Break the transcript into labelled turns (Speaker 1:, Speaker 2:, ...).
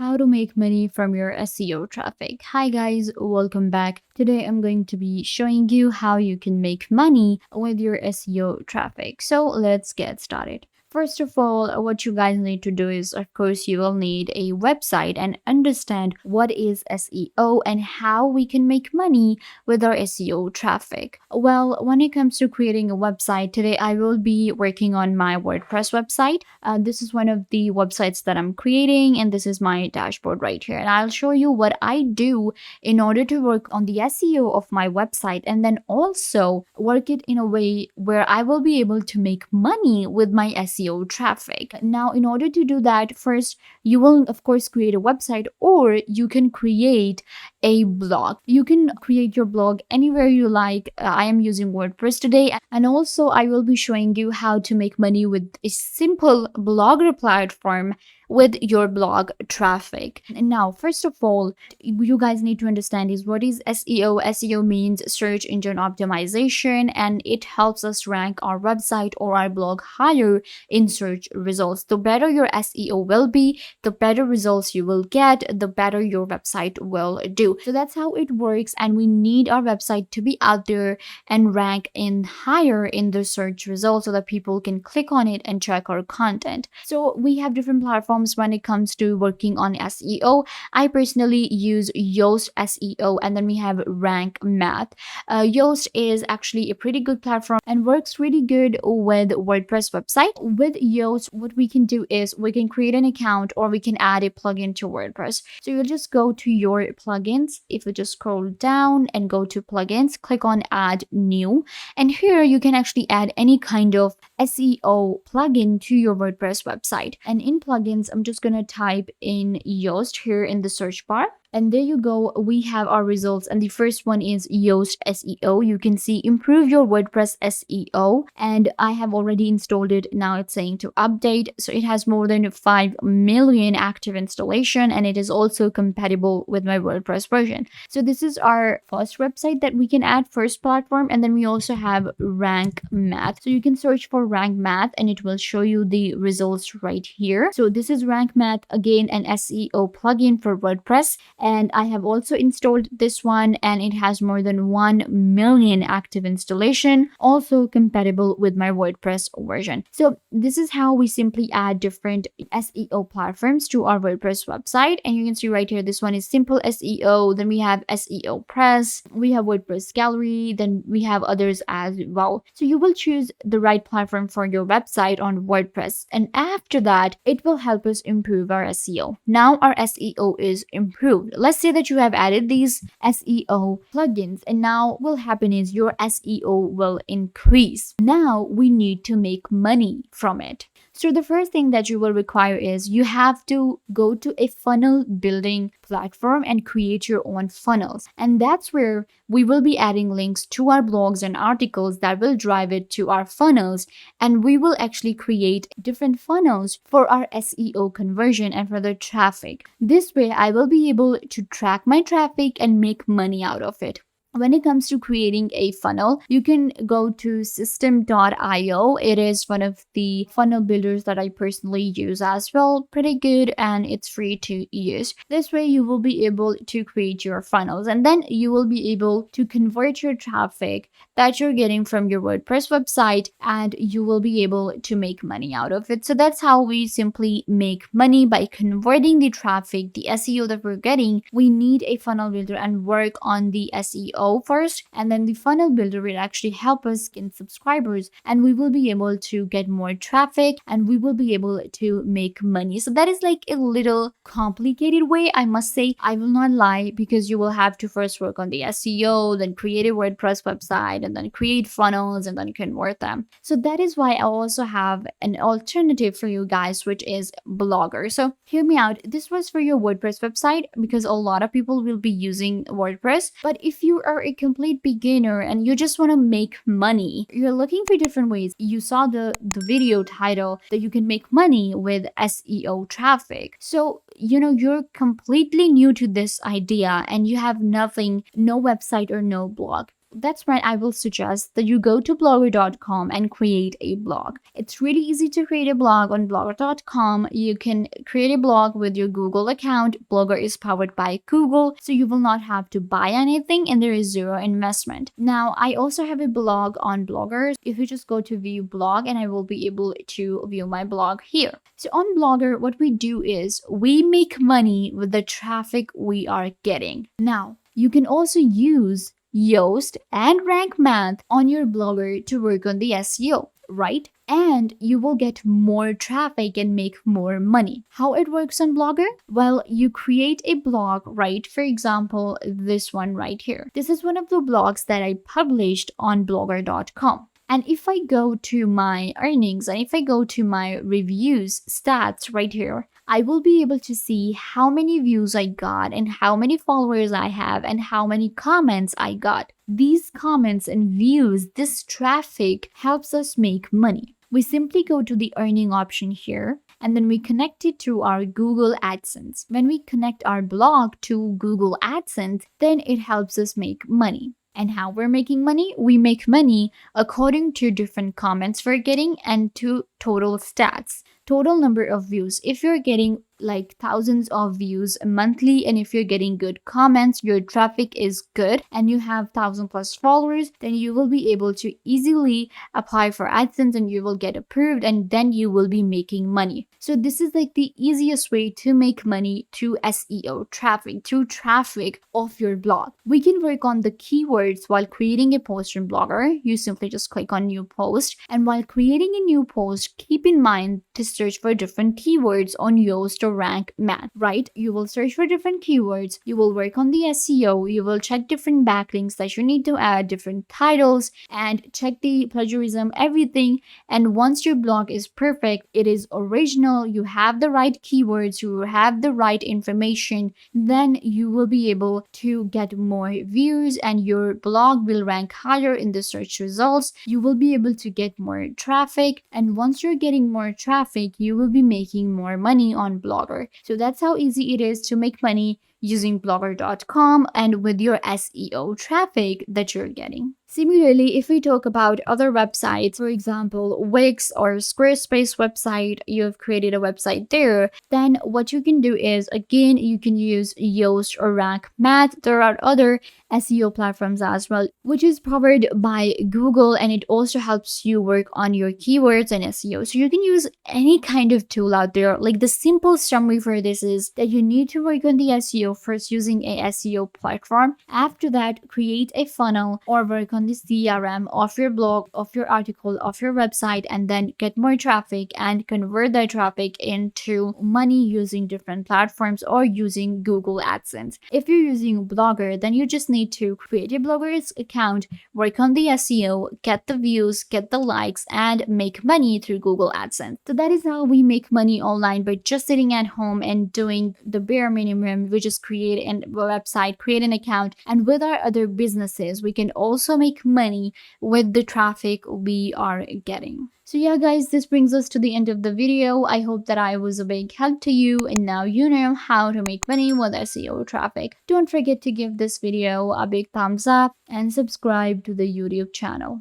Speaker 1: How to make money from your SEO traffic. Hi guys, welcome back. Today I'm going to be showing you how you can make money with your SEO traffic. So let's get started. First of all, what you guys need to do is, of course, you will need a website and understand what is SEO and how we can make money with our SEO traffic. Well, when it comes to creating a website, today I will be working on my WordPress website. This is one of the websites that I'm creating, and this is my dashboard right here. And I'll show you what I do in order to work on the SEO of my website and then also work it in a way where I will be able to make money with my SEO traffic. Now, in order to do that, first you will of course create a website, or you can create a blog. You can create your blog anywhere you like. I am using WordPress today, and also I will be showing you how to make money with a simple blogger platform with your blog traffic. And now, first of all, you guys need to understand is what is SEO. SEO means search engine optimization, and it helps us rank our website or our blog higher in search results. The better your SEO will be, the better results you will get, the better your website will do. So that's how it works, and we need our website to be out there and rank in higher in the search results so that people can click on it and check our content. So we have different platforms when it comes to working on SEO. I personally use Yoast SEO, and then we have Rank Math. Yoast is actually a pretty good platform and works really good with WordPress website. With Yoast, what we can do is we can create an account, or we can add a plugin to WordPress. So you'll just go to your plugins. If you just scroll down and go to plugins, click on add new, and here you can actually add any kind of SEO plugin to your WordPress website. And in plugins, I'm just gonna type in Yoast here in the search bar. And there you go, we have our results, and the first one is Yoast SEO. You can see improve your WordPress SEO, and I have already installed it. Now it's saying to update. So it has more than 5 million active installation, and it is also compatible with my WordPress version. So this is our first website that we can add, first platform. And then we also have Rank Math. So you can search for Rank Math and it will show you the results right here. So this is Rank Math, again an SEO plugin for WordPress. And I have also installed this one, and it has more than 1 million active installation, also compatible with my WordPress version. So this is how we simply add different SEO platforms to our WordPress website. And you can see right here, this one is simple SEO. Then we have SEO Press, we have WordPress Gallery, then we have others as well. So you will choose the right platform for your website on WordPress. And after that, it will help us improve our SEO. Now our SEO is improved. Let's say that you have added these SEO plugins, and now what will happen is your SEO will increase. Now we need to make money from it. So the first thing that you will require is you have to go to a funnel building platform and create your own funnels. And that's where we will be adding links to our blogs and articles that will drive it to our funnels. And we will actually create different funnels for our SEO conversion and for the traffic. This way, I will be able to track my traffic and make money out of it. When it comes to creating a funnel, you can go to system.io. It is one of the funnel builders that I personally use as well. Pretty good, and it's free to use. This way you will be able to create your funnels, and then you will be able to convert your traffic that you're getting from your WordPress website, and you will be able to make money out of it. So that's how we simply make money, by converting the traffic, the SEO that we're getting. We need a funnel builder and work on the SEO first, and then the funnel builder will actually help us gain subscribers, and we will be able to get more traffic, and we will be able to make money. So that is like a little complicated way, I must say. I will not lie, because you will have to first work on the SEO, then create a WordPress website, and then create funnels, and then convert them. So that is why I also have an alternative for you guys, which is Blogger. So hear me out. This was for your WordPress website, because a lot of people will be using WordPress. But if you are a complete beginner and you just want to make money, you're looking for different ways. You saw the video title that you can make money with SEO traffic. So, you're completely new to this idea and you have nothing, no website or no blog. that's when I will suggest that you go to blogger.com and create a blog. It's really easy to create a blog on blogger.com. You can create a blog with your Google account. Blogger is powered by Google, so you will not have to buy anything and there is zero investment. Now, I also have a blog on Blogger. If you just go to view blog, and I will be able to view my blog here. So on Blogger, what we do is we make money with the traffic we are getting. Now, you can also use Yoast and Rank Math on your Blogger to work on the SEO, right? And you will get more traffic and make more money. How it works on Blogger? Well, you create a blog, right? For example, this one right here. This is one of the blogs that I published on blogger.com. And if I go to my earnings and if I go to my reviews stats right here, I will be able to see how many views I got and how many followers I have and how many comments I got. These comments and views, this traffic helps us make money. We simply go to the earning option here and then we connect it to our Google AdSense. When we connect our blog to Google AdSense, then it helps us make money. And how we're making money? We make money according to different comments we're getting and to total stats, total number of views. If you're getting like thousands of views monthly and if you're getting good comments, your traffic is good and you have 1,000+ followers, then you will be able to easily apply for AdSense and you will get approved and then you will be making money. So this is like the easiest way to make money through SEO traffic, through traffic of your blog. We can work on the keywords while creating a post in Blogger. You simply just click on new post, and while creating a new post, keep in mind to search for different keywords on Yoast or Rank Math, right? You will search for different keywords, you will work on the SEO, you will check different backlinks that you need to add, different titles, and check the plagiarism, everything. And once your blog is perfect, it is original, you have the right keywords, you have the right information, then you will be able to get more views and your blog will rank higher in the search results. You will be able to get more traffic, and once you're getting more traffic, you will be making more money on Blogger. So that's how easy it is to make money using blogger.com and with your SEO traffic that you're getting. Similarly, if we talk about other websites, for example, Wix or Squarespace website, you have created a website there, then what you can do is, again, you can use Yoast or Rank Math. There are other SEO platforms as well, which is powered by Google, and it also helps you work on your keywords and SEO. So you can use any kind of tool out there. Like the simple summary for this is that you need to work on the SEO first using a SEO platform. After that, create a funnel or work on the CRM of your blog, of your article, of your website, and then get more traffic and convert that traffic into money using different platforms or using Google AdSense. If you're using Blogger, then you just need to create a Blogger's account, work on the SEO, get the views, get the likes, and make money through Google AdSense. So that is how we make money online by just sitting at home and doing the bare minimum, which is create a website, create an account, and with our other businesses, we can also make money with the traffic we are getting. So yeah guys, this brings us to the end of the video. I hope that I was a big help to you and now you know how to make money with SEO traffic. Don't forget to give this video a big thumbs up and subscribe to the YouTube channel.